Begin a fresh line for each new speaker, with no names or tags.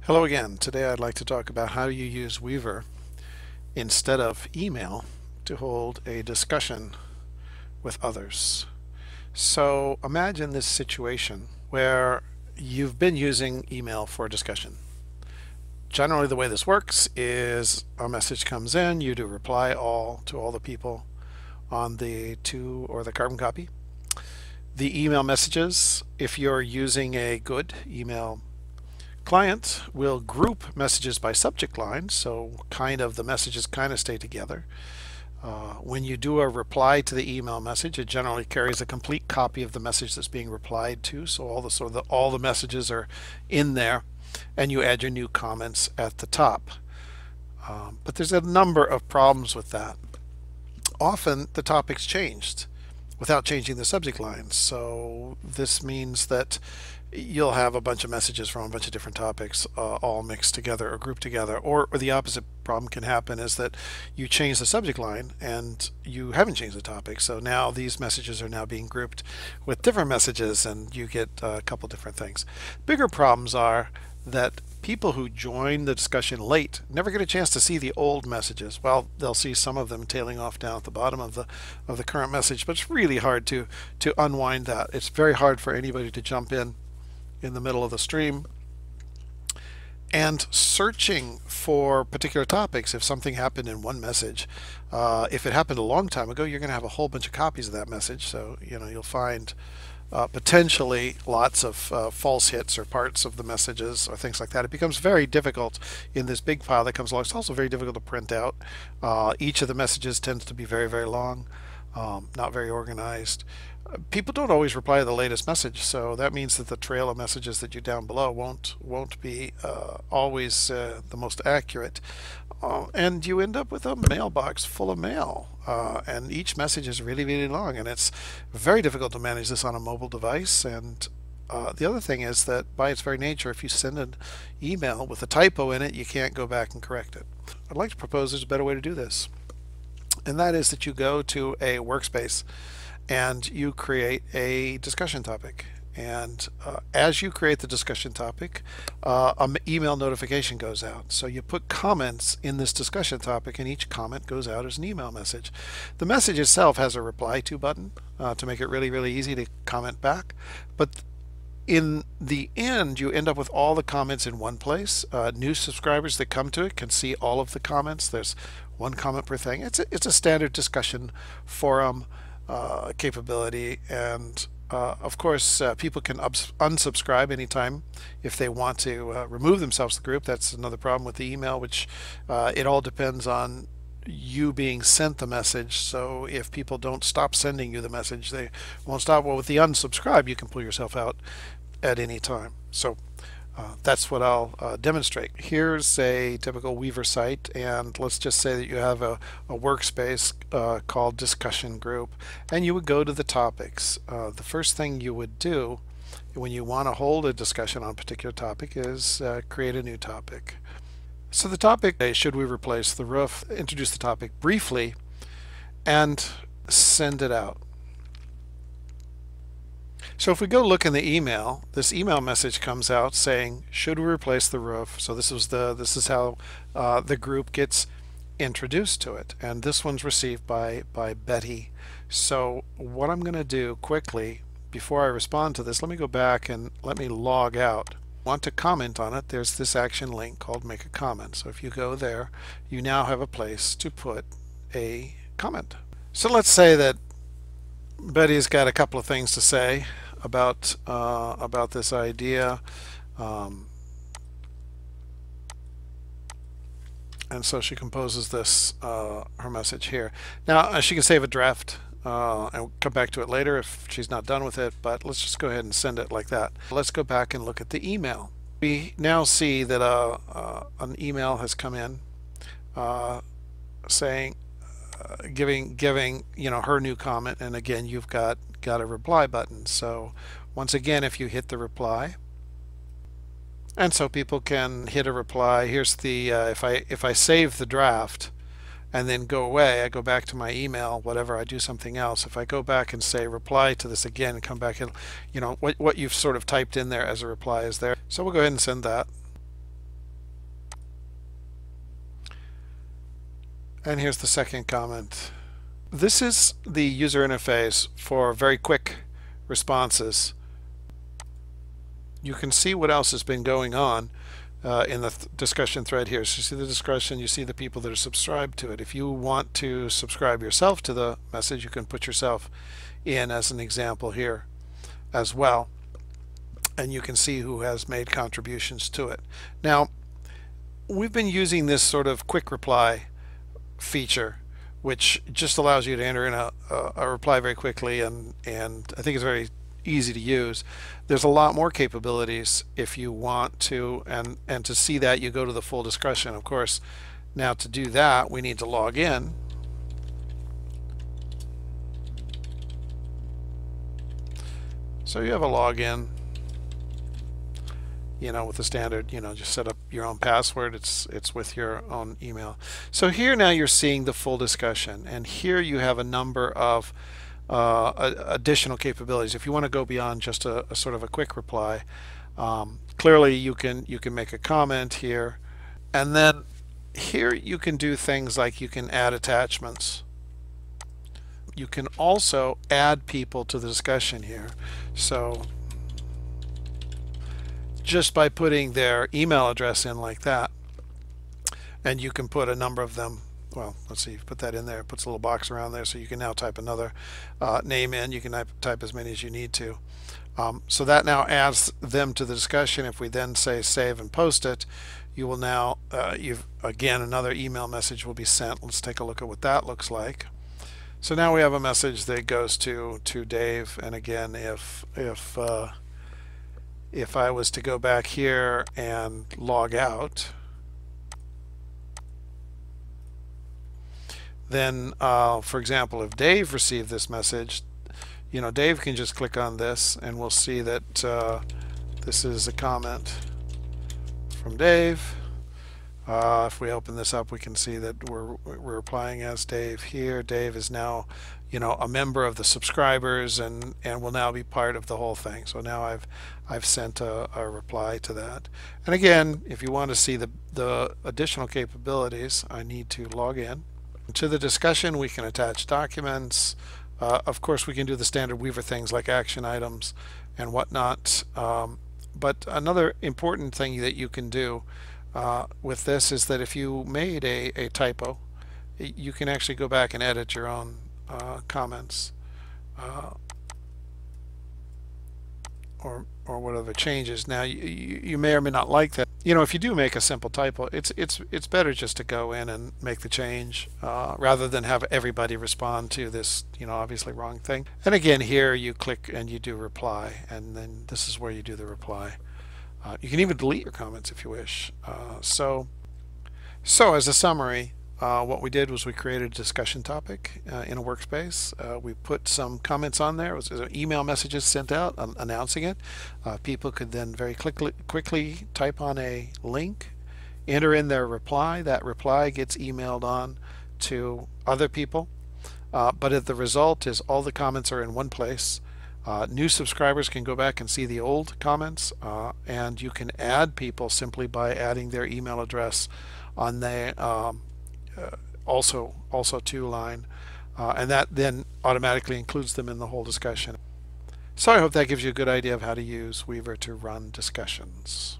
Hello again. Today I'd like to talk about how you use Weaver instead of email to hold a discussion with others. So imagine this situation where you've been using email for a discussion. Generally the way this works is a message comes in, you do reply all to all the people on the to or the carbon copy. The email messages, if you're using a good email client, will group messages by subject line, so the messages kind of stay together. When you do a reply to the email message, it generally carries a complete copy of the message that's being replied to, so all the messages are in there, and you add your new comments at the top. But there's a number of problems with that. Often the topic's changed without changing the subject lines, so this means that you'll have a bunch of messages from a bunch of different topics all mixed together or grouped together. Or the opposite problem can happen is that you change the subject line and you haven't changed the topic. So now these messages are now being grouped with different messages and you get a couple different things. Bigger problems are that people who join the discussion late never get a chance to see the old messages. Well, they'll see some of them tailing off down at the bottom of the current message, but it's really hard to unwind that. It's very hard for anybody to jump in the middle of the stream and searching for particular topics. If something happened in one message, if it happened a long time ago, you're going to have a whole bunch of copies of that message, so you'll find potentially lots of false hits or parts of the messages or things like that. It becomes very difficult in this big file that comes along. It's also very difficult to print out. Each of the messages tends to be very, very long, not very organized. People don't always reply to the latest message, so that means that the trail of messages that you down below won't be always the most accurate, and you end up with a mailbox full of mail, and each message is really, really long, and it's very difficult to manage this on a mobile device. And the other thing is that by its very nature, if you send an email with a typo in it, you can't go back and correct it. I'd like to propose there's a better way to do this, and that is that you go to a workspace and you create a discussion topic. And as you create the discussion topic, an email notification goes out. So you put comments in this discussion topic, and each comment goes out as an email message. The message itself has a reply to button to make it really, really easy to comment back. But in the end, you end up with all the comments in one place. New subscribers that come to it can see all of the comments. There's one comment per thing. It's a standard discussion forum capability, and of course people can unsubscribe anytime if they want to remove themselves from the group. That's another problem with the email, which it all depends on you being sent the message. So if people don't stop sending you the message, they won't stop. Well, with the unsubscribe, you can pull yourself out at any time. So that's what I'll demonstrate. Here's a typical Weaver site, and let's just say that you have a workspace called discussion group, and you would go to the topics. The first thing you would do when you want to hold a discussion on a particular topic is create a new topic. So the topic is, should we replace the roof? Introduce the topic briefly and send it out. So if we go look in the email, this email message comes out saying, should we replace the roof? So this is how the group gets introduced to it, and this one's received by Betty. So what I'm going to do quickly before I respond to this, let me go back and let me log out. Want to comment on it, there's this action link called make a comment. So if you go there, you now have a place to put a comment. So let's say that Betty's got a couple of things to say about this idea, and so she composes this her message here. Now she can save a draft and come back to it later if she's not done with it, but let's just go ahead and send it like that. Let's go back and look at the email. We now see that an email has come in saying giving her new comment, and again you've got a reply button. So once again, if you hit the reply, and so people can hit a reply. Here's the if I save the draft and then go away, I go back to my email, whatever, I do something else. If I go back and say reply to this again and come back, and what you've sort of typed in there as a reply is there. So we'll go ahead and send that. And here's the second comment. This is the user interface for very quick responses. You can see what else has been going on in the discussion thread here. So you see the discussion, you see the people that are subscribed to it. If you want to subscribe yourself to the message, you can put yourself in as an example here as well. And you can see who has made contributions to it. Now, we've been using this sort of quick reply feature, which just allows you to enter in a reply very quickly, and I think it's very easy to use. There's a lot more capabilities if you want to, and to see that, you go to the full discussion. Of course, now to do that, we need to log in. So you have a login, with the standard, just set up your own password. It's with your own email. So here now you're seeing the full discussion, and here you have a number of additional capabilities. If you want to go beyond just a sort of a quick reply, clearly you can make a comment here, and then here you can do things like you can add attachments. You can also add people to the discussion here. So just by putting their email address in like that, and you can put a number of them. Well, let's see, put that in there. It puts a little box around there, so you can now type another name in. You can type as many as you need to. So that now adds them to the discussion. If we then say save and post it, you will now, again, another email message will be sent. Let's take a look at what that looks like. So now we have a message that goes to Dave, and again, if I was to go back here and log out, then for example, if Dave received this message, Dave can just click on this, and we'll see that this is a comment from Dave. If we open this up, we can see that we're replying as Dave here. Dave is now, a member of the subscribers, and will now be part of the whole thing. So now I've sent a reply to that. And again, if you want to see the additional capabilities, I need to log in. To the discussion, we can attach documents. Of course, we can do the standard Weaver things like action items and whatnot. But another important thing that you can do with this is that if you made a typo, you can actually go back and edit your own comments or whatever changes. Now you may or may not like that. If you do make a simple typo, it's better just to go in and make the change rather than have everybody respond to this obviously wrong thing. And again, here you click and you do reply, and then this is where you do the reply. You can even delete your comments if you wish. So as a summary, what we did was we created a discussion topic in a workspace. We put some comments on there. It was email messages sent out announcing it. People could then very quickly type on a link, enter in their reply. That reply gets emailed on to other people. But the result is all the comments are in one place. New subscribers can go back and see the old comments, and you can add people simply by adding their email address on the also to line, and that then automatically includes them in the whole discussion. So I hope that gives you a good idea of how to use Weaver to run discussions.